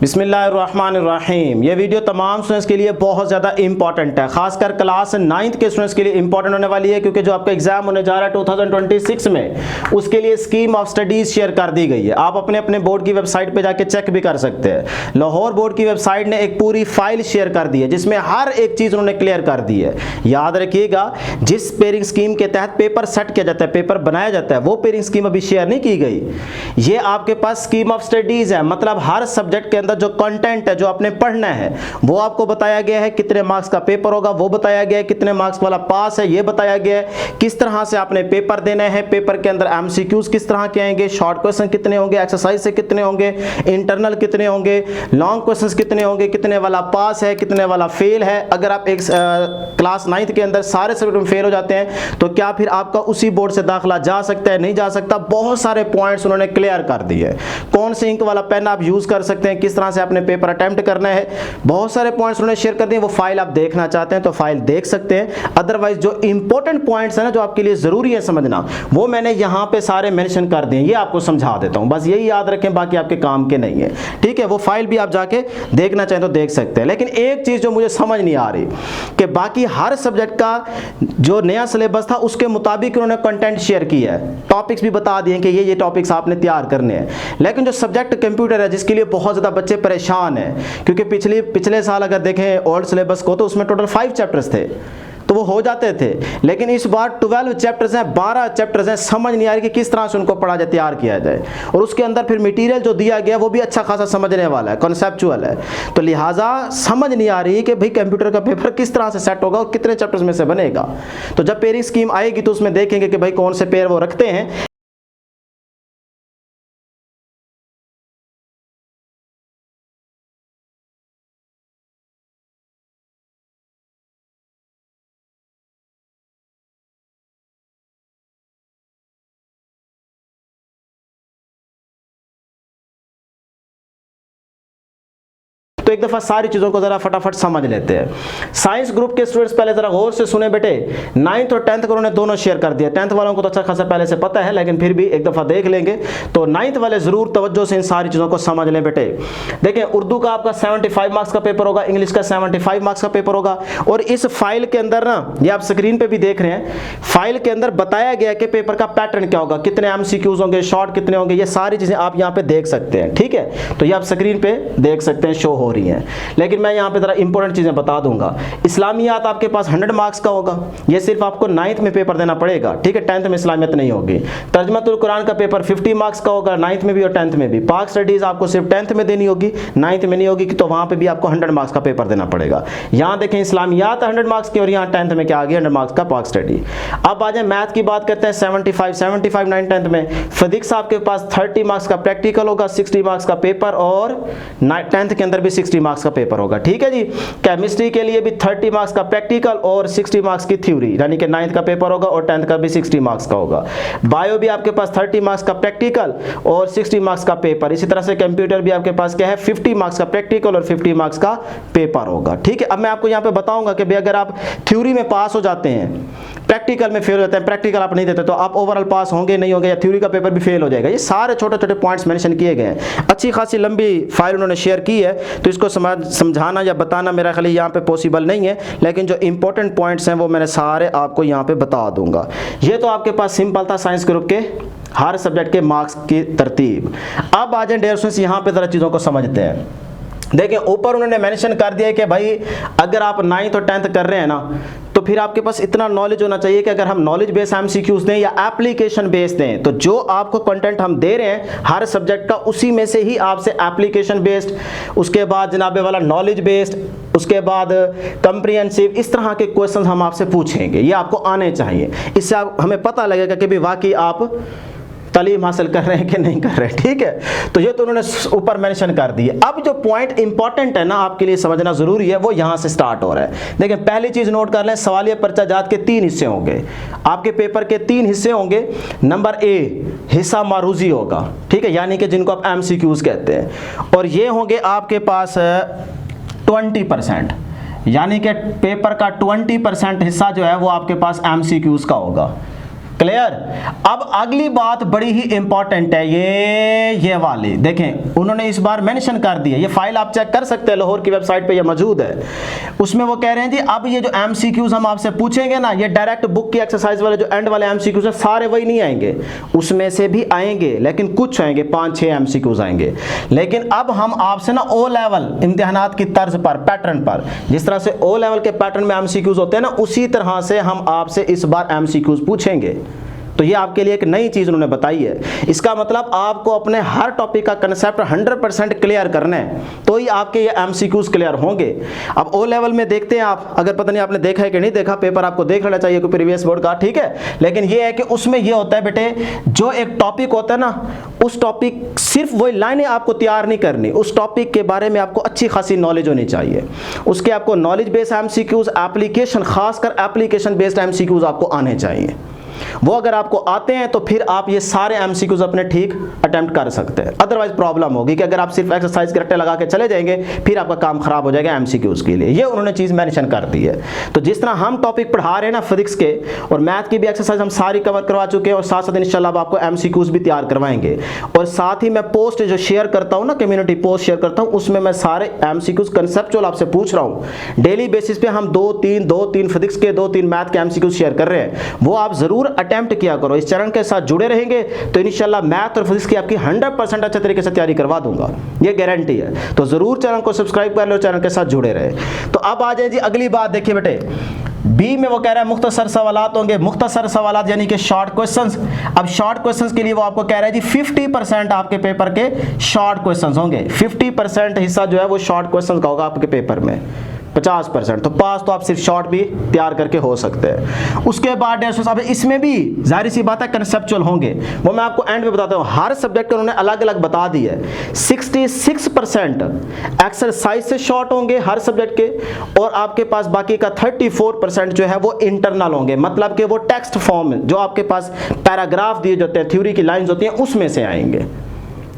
बिस्मिल्लाहिर्रहमानिर्रहीम। ये वीडियो तमाम स्टूडेंट्स के लिए बहुत ज़्यादा इंपॉर्टेंट है, खासकर क्लास 9th के स्टूडेंट्स के लिए इंपॉर्टेंट होने वाली है, क्योंकि जो आपका एग्जाम होने जा रहा है 2026 में उसके लिए स्कीम ऑफ स्टडीज शेयर कर दी गई है। आप अपने अपने बोर्ड की वेबसाइट पे जाके चेक भी कर सकते हैं। लाहौर बोर्ड की वेबसाइट ने एक पूरी फाइल शेयर कर दी है जिसमें हर एक चीज़ उन्होंने क्लियर कर दी है। याद रखिएगा, जिस पेयरिंग स्कीम के तहत पेपर सेट किया जाता है, पेपर बनाया जाता है, वो पेयरिंग स्कीम अभी शेयर नहीं की गई। ये आपके पास स्कीम ऑफ स्टडीज है, मतलब हर सब्जेक्ट के अंदर जो कंटेंट है, जो आपने पढ़ना है, वो आपको बताया गया है। कितने मार्क्स का पेपर होगा वो बताया गया है, कितने मार्क्स वाला पास है ये बताया गया है, किस तरह से आपने पेपर देना है, पेपर के अंदर एमसीक्यूज किस तरह के आएंगे, शॉर्ट क्वेश्चन कितने होंगे, एक्सरसाइज से कितने होंगे, इंटरनल कितने होंगे, लॉन्ग क्वेश्चंस कितने होंगे, कितने वाला पास है, कितने वाला फेल है। अगर आप एक क्लास 9th के अंदर सारे सब्जेक्ट में फेल हो जाते हैं तो क्या फिर आपका उसी बोर्ड से दाखिला जा सकता है, नहीं जा सकता। बहुत सारे पॉइंट्स उन्होंने क्लियर कर दिए। कौन से इंक वाला पेन आप यूज कर सकते हैं, किस तरह से अपने पेपर अटेम्प्ट करना है, बहुत सारे पॉइंट्स उन्होंने शेयर कर दिए। वो फाइल आप देखना चाहते हैं तो फाइल देख सकते हैं। अदरवाइज जो इंपॉर्टेंट पॉइंट्स है ना, जो आपके लिए जरूरी है समझना, वो मैंने यहां पे सारे मेंशन कर दिए। ये आपको समझा देता हूं, बस यही याद रखें, बाकी आपके काम के नहीं है। ठीक है, वो फाइल भी आप जाके देखना चाहें तो देख सकते हैं। लेकिन एक चीज जो मुझे समझ नहीं आ रही कि बाकी हर सब्जेक्ट का जो नया सिलेबस था उसके मुताबिक उन्होंने कंटेंट शेयर किया है, टॉपिक्स भी बता दिए कि ये टॉपिक्स आपने तैयार करने हैं। लेकिन जो सब्जेक्ट कंप्यूटर है, जिसके लिए बहुत ज्यादा बच्चे परेशान हैं, क्योंकि पिछले साल अगर देखें ओल्ड सिलेबस को तो उसमें टोटल 5 चैप्टर्स थे तो वो हो जाते थे। लेकिन इस बार 12 चैप्टर्स हैं, 12 चैप्टर्स हैं। समझ नहीं आ रही कि किस तरह से उनको पढ़ा जाए, तैयार किया जाए। और उसके अंदर फिर मटेरियल जो दिया गया वो भी अच्छा खासा समझने वाला है, कॉन्सेप्चुअल है। तो लिहाजा समझ नहीं आ रही कि भाई कंप्यूटर का पेपर किस तरह से सेट होगा और कितने चैप्टर्स में से बनेगा। तो जब पेयरिंग स्कीम आएगी तो उसमें देखेंगे कि भाई कौन से पेयर वो रखते हैं। तो एक दफा सारी चीजों को जरा फटाफट समझ लेते हैं। साइंस ग्रुप के स्टूडेंट्स पहले जरा गौर से सुने बेटे। 9th और 10th को उन्होंने दोनों शेयर कर दिया। 10th वालों को तो अच्छा खासा पहले से पता है, लेकिन फिर भी एक दफा देख लेंगे। तो 9th वाले जरूर तवज्जो से इन सारी चीजों को समझ लें बेटे। देखिए, उर्दू का आपका 75 मार्क्स का पेपर होगा, इंग्लिश का 75 मार्क्स का पेपर होगा। और इस फाइल के अंदर ना, ये आप स्क्रीन पे भी देख रहे हैं, फाइल के अंदर बताया गया कि पेपर का पैटर्न क्या होगा, कितने एमसीक्यूज होंगे, शॉर्ट कितने होंगे, ये सारी चीजें आप यहाँ पे देख सकते हैं। ठीक है, तो ये आप स्क्रीन पे देख सकते हैं, शो हो रही है। लेकिन मैं यहां पे जरा इंपॉर्टेंट चीजें बता दूंगा। इस्लामियात आपके पास 100 मार्क्स का होगा, ये सिर्फ आपको 9th में पेपर देना पड़ेगा। ठीक है, 10th में इस्लामियत नहीं होगी। तर्जुमतुल कुरान का पेपर 50 मार्क्स का होगा, 9th में भी और 10th में भी। पाक स्टडीज आपको सिर्फ 10th में देनी होगी, 9th में नहीं होगी, तो वहां पे भी आपको 100 मार्क्स का पेपर देना पड़ेगा। यहां देखें, इस्लामियात 100 मार्क्स की और यहां 10th में क्या आ गया, 100 मार्क्स का पाक स्टडी। अब आ जाए मैथ की बात करते हैं। 75 9 10th में। फिजिक्स आपके पास 30 मार्क्स का प्रैक्टिकल होगा, 60 मार्क्स का पेपर, और 10th के अंदर भी 60 मार्क्स का पेपर होगा। ठीक है जी। केमिस्ट्री के लिए भी 30 मार्क्स का प्रैक्टिकल और 60 मार्क्स की थ्योरी, यानी कि 9th का पेपर होगा और 10th का भी 60 मार्क्स का होगा। बायो भी आपके पास 30 मार्क्स का प्रैक्टिकल और 60 मार्क्स का पेपर। इसी तरह से कंप्यूटर भी आपके पास क्या है, 50 मार्क्स का प्रैक्टिकल और 50 मार्क्स का पेपर होगा। ठीक है, अब मैं आपको यहाँ पे बताऊंगा कि भाई अगर आप थ्योरी में पास हो जाते हैं, प्रैक्टिकल में फेल हो जाते हैं, प्रैक्टिकल आप नहीं देते, तो आप ओवरऑल पास होंगे नहीं होंगे, या थ्योरी का पेपर भी फेल हो जाएगा। ये सारे छोटे छोटे पॉइंट्स मेंशन किए गए हैं। अच्छी खासी लंबी फाइल उन्होंने शेयर की है, तो इसको समझाना या बताना मेरा ख्याल यहाँ पे पॉसिबल नहीं है। लेकिन जो इंपॉर्टेंट पॉइंट्स हैं वो मैंने सारे आपको यहाँ पे बता दूंगा। ये तो आपके पास सिंपल था साइंस ग्रुप के हर सब्जेक्ट के मार्क्स की तरतीब। अब आ जाए डियर स्टूडेंट्स, यहाँ पे जरा चीज़ों को समझते हैं। देखिए, ऊपर उन्होंने मेंशन कर दिया है कि भाई अगर आप 9th और 10th कर रहे हैं ना, तो फिर आपके पास इतना नॉलेज होना चाहिए कि अगर हम नॉलेज बेस्ड एमसीक्यूज दें या एप्लीकेशन बेस्ड दें, तो जो आपको कंटेंट हम दे रहे हैं हर सब्जेक्ट का, उसी में से ही आपसे एप्लीकेशन बेस्ड, उसके बाद जनाबे वाला नॉलेज बेस्ड, उसके बाद कंप्रिहेंसिव, इस तरह के क्वेश्चन हम आपसे पूछेंगे। ये आपको आने चाहिए। इससे हमें पता लगेगा कि भाई वाकई आप तालीम हासिल कर रहे हैं कि नहीं कर रहे हैं। ठीक है, तो ये तो उन्होंने ऊपर मेंशन कर दिए। अब जो पॉइंट इंपॉर्टेंट है ना, आपके लिए समझना जरूरी है, वो यहां से स्टार्ट हो रहा है। देखिए, पहली चीज नोट कर लें, सवालिया पर्चा जात के 3 हिस्से होंगे। आपके पेपर के 3 हिस्से होंगे। नंबर ए, हिस्सा मारूजी होगा। ठीक है, यानी कि जिनको आप एमसीक्यूज कहते हैं, और ये होंगे आपके पास 20%, यानी कि पेपर का 20% हिस्सा जो है वो आपके पास एमसीक्यूज का होगा। क्लियर। अब अगली बात बड़ी ही इंपॉर्टेंट है, ये वाली देखें, उन्होंने इस बार मेंशन कर दिया, ये फाइल आप चेक कर सकते हैं, लाहौर की वेबसाइट पे ये मौजूद है। उसमें वो कह रहे हैं जी अब ये जो एमसीक्यूज हम आपसे पूछेंगे ना, ये डायरेक्ट बुक की एक्सरसाइज वाले जो एंड वाले एमसीक्यूज है सारे वही नहीं आएंगे, उसमें से भी आएंगे लेकिन कुछ आएंगे, 5-6 एमसीक्यूज आएंगे। लेकिन अब हम आपसे ना ओ लेवल इम्तिहानात की तर्ज पर, पैटर्न पर, जिस तरह से ओ लेवल के पैटर्न में एमसीक्यूज होते हैं ना, उसी तरह से हम आपसे इस बार एमसीक्यूज पूछेंगे। तो ये आपके लिए एक नई चीज उन्होंने बताई है। इसका मतलब आपको अपने हर टॉपिक का कंसेप्ट 100% क्लियर करना है, तो ही आपके ये एमसीक्यूज क्लियर होंगे। अब ओ लेवल में देखते हैं आप, अगर पता नहीं आपने देखा है कि नहीं देखा, पेपर आपको देख लेना चाहिए कोई प्रीवियस बोर्ड का, ठीक है। लेकिन ये है कि उसमें ये होता है बेटे, जो एक टॉपिक होता है ना, उस टॉपिक सिर्फ वही लाइनें आपको तैयार नहीं करनी, उस टॉपिक के बारे में आपको अच्छी खासी नॉलेज होनी चाहिए। उसके आपको नॉलेज बेस्ड एमसीक्यूज, एप्लीकेशन, खासकर एप्लीकेशन बेस्ड एमसीक्यूज आपको आने चाहिए। वो अगर आपको आते हैं तो फिर आप ये सारे एमसीक्यूज अपने ठीक अटेम्प्ट कर सकते हैं। अदरवाइज प्रॉब्लम होगी कि अगर आप सिर्फ एक्सरसाइज के रट्टे लगा के चले जाएंगे, फिर आपका काम खराब हो जाएगा एमसीक्यूज के लिए। ये उन्होंने चीज मेंशन कर दी है। तो जिस तरह हम टॉपिक पढ़ा रहे हैं ना फिजिक्स के और मैथ की भी एक्सरसाइज हम सारी कवर करवा चुके हैं, और साथ साथ इंशाल्लाह आपको एमसीक्यूज भी तैयार करवाएंगे। और साथ ही मैं पोस्ट जो शेयर करता हूँ ना, कम्युनिटी पोस्ट शेयर करता हूँ, उसमें मैं सारे एमसीक्यूज कंसेप्चुअल आपसे पूछ रहा हूँ। डेली बेसिस पे हम 2-3 फिजिक्स के, 2-3 मैथ के एमसीक्यूज शेयर कर रहे हैं, वो आप जरूर अटेम्प्ट किया करो। इस चैनल के साथ जुड़े रहेंगे तो इंशाल्लाह मैथ और फिजिक्स की आपकी 100% अच्छे तरीके से तैयारी करवा दूंगा, ये गारंटी है। तो जरूर चैनल को सब्सक्राइब कर लो, चैनल के साथ जुड़े रहे। तो अब आ जाए जी अगली बात, देखिए बेटे, बी में वो कह रहा है मुख्तसर सवालात होंगे। मुख्तसर सवालात यानी कि शॉर्ट क्वेश्चंस। अब शॉर्ट क्वेश्चंस के लिए वो आपको कह रहा है जी 50% आपके पेपर के शॉर्ट क्वेश्चंस होंगे। 50% हिस्सा जो है वो शॉर्ट क्वेश्चंस का होगा आपके पेपर में, 50%। तो पास तो आप सिर्फ शॉर्ट भी तैयार करके हो सकते हैं। उसके बाद अब इसमें भी जाहिर सी बात है कंसेप्चुअल होंगे, वो मैं आपको एंड में बताता हूँ। हर सब्जेक्ट के उन्होंने अलग अलग बता दी है। 66% एक्सरसाइज से शॉर्ट होंगे हर सब्जेक्ट के, और आपके पास बाकी का 34% जो है वो इंटरनल होंगे, मतलब कि वो टेक्स्ट फॉर्म जो आपके पास पैराग्राफ दिए जाते हैं, थ्योरी की लाइंस होती हैं, उसमें से आएंगे।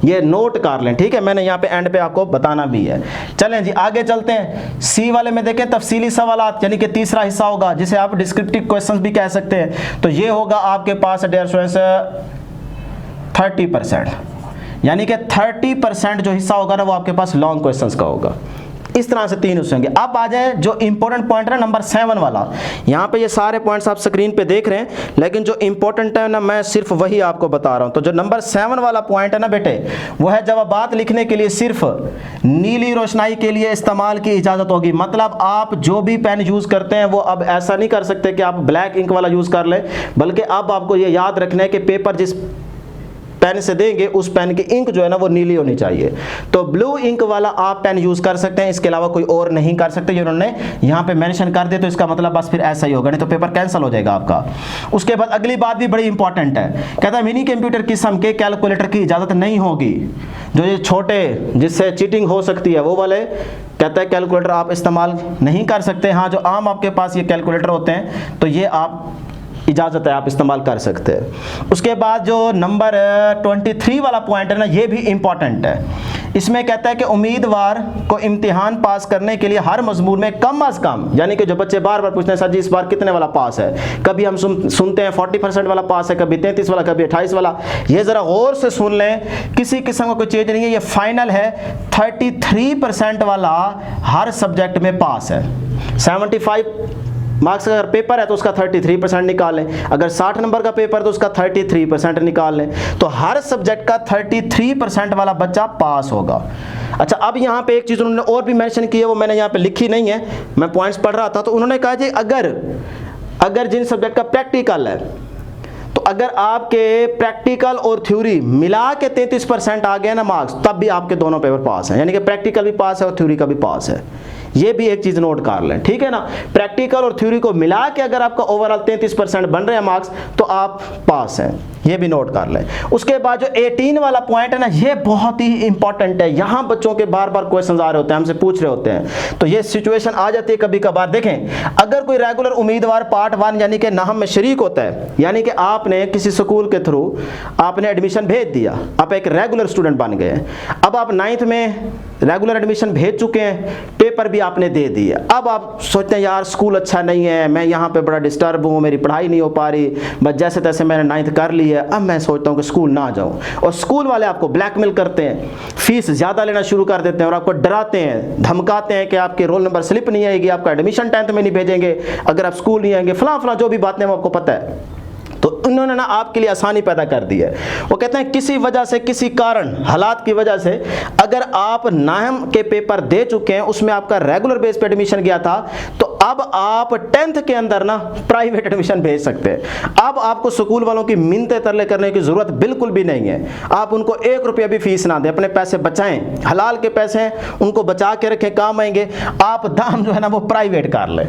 ये नोट कर लें, ठीक है, मैंने यहाँ पे एंड पे आपको बताना भी है। चलें जी आगे चलते हैं। सी वाले में देखें तफसीली सवालात, यानी कि तीसरा हिस्सा होगा, जिसे आप डिस्क्रिप्टिव क्वेश्चंस भी कह सकते हैं। तो ये होगा आपके पास डियर स्टूडेंट्स 30%, यानी कि 30% जो हिस्सा होगा ना वो आपके पास लॉन्ग क्वेश्चंस का होगा। इस तरह से 3 हिस्से होंगे। अब आ जाए जो इंपॉर्टेंट पॉइंट है नंबर 7 वाला। यहाँ पे ये सारे पॉइंट्स आप स्क्रीन पे देख रहे हैं, लेकिन जो इंपॉर्टेंट है ना मैं सिर्फ वही आपको बता रहा हूँ। तो जो नंबर 7 वाला पॉइंट है ना बेटे, वो है जवाबात लिखने के लिए सिर्फ नीली रोशनाई के लिए इस्तेमाल की इजाज़त होगी। मतलब आप जो भी पेन यूज़ करते हैं वो अब ऐसा नहीं कर सकते कि आप ब्लैक इंक वाला यूज़ कर लें, बल्कि अब आपको ये याद रखना है कि पेपर जिस पेन से देंगे उस पेन की इंक जो है ना वो नीली होनी चाहिए। तो ब्लू इंक वाला आप पेन यूज कर सकते हैं, इसके अलावा कोई और नहीं कर सकते। ये उन्होंने यहाँ पे मेंशन कर दिया, तो इसका मतलब बस फिर ऐसा ही होगा, नहीं तो पेपर कैंसिल हो जाएगा आपका। उसके बाद अगली बात भी बड़ी इंपॉर्टेंट है, कहता है मिनी कंप्यूटर किस्म के कैलकुलेटर की इजाजत नहीं होगी। जो ये छोटे जिससे चीटिंग हो सकती है वो वाले कहता है कैलकुलेटर आप इस्तेमाल नहीं कर सकते। हाँ, जो आम आपके पास ये कैलकुलेटर होते हैं तो ये आप इजाज़त है, आप इस्तेमाल कर सकते हैं। उसके बाद जो नंबर 23 वाला पॉइंट है ना, ये भी इम्पॉर्टेंट है। इसमें कहता है कि उम्मीदवार को इम्तिहान पास करने के लिए हर मजमून में कम अज़ कम, यानी कि जो बच्चे बार बार पूछते हैं सर जी इस बार कितने वाला पास है, कभी हम सुनते हैं 40% वाला पास है, कभी 33 वाला, कभी 28 वाला। ये ज़रा गौर से सुन लें, किसी किस्म का कोई चेंज नहीं है, ये फाइनल है। 33% वाला हर सब्जेक्ट में पास है। 75 मार्क्स का अगर पेपर है तो उसका 33% निकाल लें, अगर 60 नंबर का पेपर तो उसका 33% निकाल लें, तो हर सब्जेक्ट का 33% वाला बच्चा पास होगा। अच्छा, अब यहाँ पे एक चीज़ उन्होंने और भी मेंशन की है, वो मैंने यहाँ पे लिखी नहीं है, मैं पॉइंट्स पढ़ रहा था। तो उन्होंने कहा जी अगर जिन सब्जेक्ट का प्रैक्टिकल है, तो अगर आपके प्रैक्टिकल और थ्योरी मिला के 33% आ गया ना मार्क्स, तब भी आपके दोनों पेपर पास हैं, यानी कि प्रैक्टिकल भी पास है और थ्योरी का भी पास है। ये भी एक चीज नोट कर लें, ठीक है ना। प्रैक्टिकल और थ्योरी को मिला के अगर आपका ओवरऑल 33% बन रहे हैं मार्क्स, तो आप पास हैं, ये भी नोट कर लें। उसके बाद जो 18 वाला पॉइंट है ना, ये बहुत ही इंपॉर्टेंट है। यहाँ बच्चों के बार बार क्वेश्चंस आ रहे होते हैं, हमसे पूछ रहे होते हैं, तो ये सिचुएशन आ जाती है कभी कभार। देखें, अगर कोई रेगुलर उम्मीदवार पार्ट 1 यानी कि नाहम में शरीक होता है, यानी कि आपने किसी स्कूल के थ्रू आपने एडमिशन भेज दिया, आप एक रेगुलर स्टूडेंट बन गए। अब आप 9th में रेगुलर एडमिशन भेज चुके हैं, पेपर भी आपने दे दिए। अब आप सोचते हैं यार स्कूल अच्छा नहीं है, मैं यहाँ पे बड़ा डिस्टर्ब हूँ, मेरी पढ़ाई नहीं हो पा रही, बस जैसे तैसे मैंने 9th कर ली है, अब मैं सोचता हूँ कि स्कूल ना जाऊँ। और स्कूल वाले आपको ब्लैकमेल करते हैं, फीस ज़्यादा लेना शुरू कर देते हैं और आपको डराते हैं, धमकाते हैं कि आपके रोल नंबर स्लिप नहीं आएगी, आपका एडमिशन 10th में नहीं भेजेंगे अगर आप स्कूल नहीं आएंगे, फलां जो भी बातें आपको पता है। तो उन्होंने ना आपके लिए आसानी पैदा कर दी है। वो कहते हैं किसी वजह से, किसी कारण, हालात की वजह से अगर आप नाम के पेपर दे चुके हैं, उसमें आपका रेगुलर बेस पे एडमिशन गया था, तो अब आप 10th के अंदर ना प्राइवेट एडमिशन भेज सकते हैं। अब आपको स्कूल वालों की मिन्नतें तरले करने की जरूरत बिल्कुल भी नहीं है। आप उनको 1 रुपया भी फीस ना दें, अपने पैसे बचाएं, हलाल के पैसे हैं उनको बचा के रखें, काम आएंगे। आप दाम जो है ना वो प्राइवेट कर लें।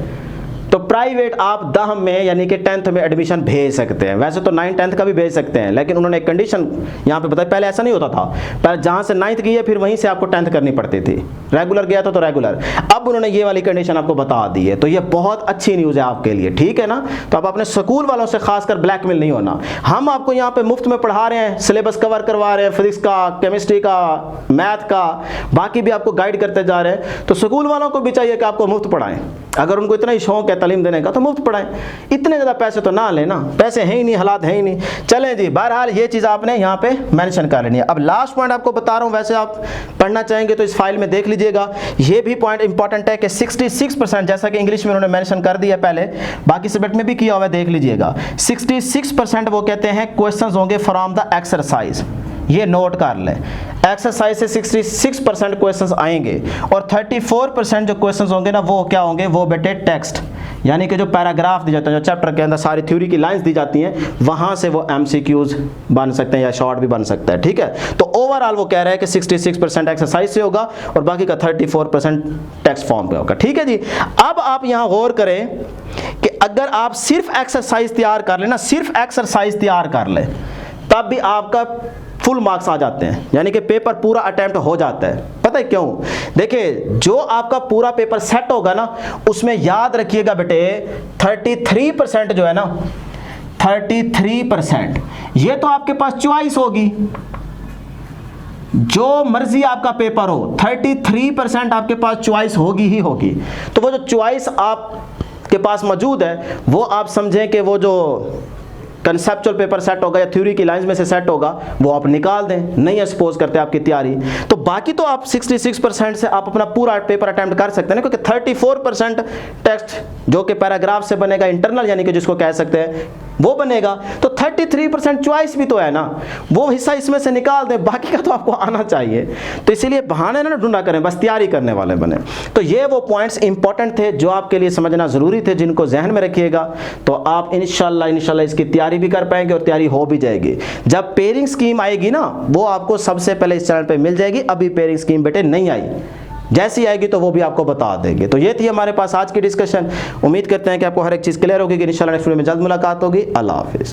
तो प्राइवेट आप दाम में यानी कि 10th में एडमिशन भेज सकते हैं। वैसे तो 9th 10th का भी भेज सकते हैं, लेकिन उन्होंने एक कंडीशन यहाँ पे बताई, पहले ऐसा नहीं होता था। पहले जहाँ से 9th की है फिर वहीं से आपको 10th करनी पड़ती थी, रेगुलर गया था तो रेगुलर। अब उन्होंने ये वाली कंडीशन आपको बता दी है, तो ये बहुत अच्छी न्यूज़ है आपके लिए, ठीक है ना। तो आप अपने स्कूल वालों से खासकर ब्लैकमेल नहीं होना। हम आपको यहाँ पे मुफ्त में पढ़ा रहे हैं, सिलेबस कवर करवा रहे हैं, फिजिक्स का, केमिस्ट्री का, मैथ का, बाकी भी आपको गाइड करते जा रहे हैं। तो स्कूल वालों को भी चाहिए कि आपको मुफ्त पढ़ाएं। अगर उनको इतना ही शौक है तालीम देने का तो मुफ्त पढ़ाएं, इतने ज़्यादा पैसे तो ना लेना, पैसे हैं ही नहीं, हालात हैं ही नहीं। चलें जी, बहरहाल ये चीज़ आपने यहाँ पे मेंशन कर लेनी है। अब लास्ट पॉइंट आपको बता रहा हूँ, वैसे आप पढ़ना चाहेंगे तो इस फाइल में देख लीजिएगा। ये भी पॉइंट इंपॉर्टेंट है कि 66%, जैसा कि इंग्लिश में उन्होंने मेंशन कर दिया पहले, बाकी सब्जेक्ट में भी किया हुआ है, देख लीजिएगा। 66% वो कहते हैं क्वेश्चंस होंगे फ्रॉम द एक्सरसाइज, ये नोट कर लें। एक्सरसाइज से 66% क्वेश्चंस आएंगे और 34% जो क्वेश्चंस होंगे ना वो क्या होंगे, वो बेटे टेक्स्ट, यानी कि जो पैराग्राफ दी जाते हैं, जो चैप्टर के अंदर सारी थ्योरी की लाइंस दी जाती हैं, वहां से वो MCQs बन सकते हैं या शॉर्ट भी बन सकता है, ठीक है। तो ओवरऑल वो कह रहे हैं कि 66% एक्सरसाइज से होगा और बाकी का 34% टेक्स्ट फॉर्म पे होगा, ठीक है जी। अब आप यहां गौर करें कि अगर आप सिर्फ एक्सरसाइज तैयार कर लें ना, सिर्फ एक्सरसाइज तैयार कर लें, तब भी आपका फुल मार्क्स आ जाते हैं, यानी कि पेपर पूरा अटेम्प्ट हो जाता है। पता है क्यों? देखिए, जो आपका पूरा पेपर सेट होगा ना, उसमें याद रखिएगा बेटे 33% जो है ना, 33% ये तो आपके पास चॉइस होगी, जो मर्जी आपका पेपर हो 33% आपके पास चॉइस होगी ही होगी। तो वो जो चॉइस आपके पास मौजूद है, वो आप समझें कि वो जो कंसेप्चुअल पेपर सेट होगा या थ्योरी की लाइंस में से सेट होगा, वो आप निकाल दें, नहीं एक्सपोज करते आपकी तैयारी। तो बाकी तो आप 66% से आप अपना पूरा पेपर अटेम्प्ट कर सकते हैं ना, क्योंकि 34% टेक्स्ट जो कि पैराग्राफ से बनेगा, इंटरनल यानी कि जिसको कह सकते हैं वो बनेगा। तो 33% चॉइस भी तो है ना, वो हिस्सा इसमें से निकाल दें, बाकी का तो आपको आना चाहिए। तो इसीलिए बहाने ना ढूंढा करें, बस तैयारी करने वाले बने। तो ये वो पॉइंट्स इंपॉर्टेंट थे जो आपके लिए समझना ज़रूरी थे, जिनको जहन में रखिएगा, तो आप इंशाल्लाह इसकी तैयारी भी कर पाएंगे और तैयारी हो भी जाएगी। जब पेयरिंग स्कीम आएगी ना, वो आपको सबसे पहले इस चैनल पर मिल जाएगी। अभी पेयरिंग स्कीम बेटे नहीं आई, जैसी आएगी तो वो भी आपको बता देंगे। तो ये थी हमारे पास आज की डिस्कशन। उम्मीद करते हैं कि आपको हर एक चीज़ क्लियर होगी कि इंशाल्लाह नेक्स्ट वीडियो में जल्द मुलाकात होगी। अल्लाह हाफिज़।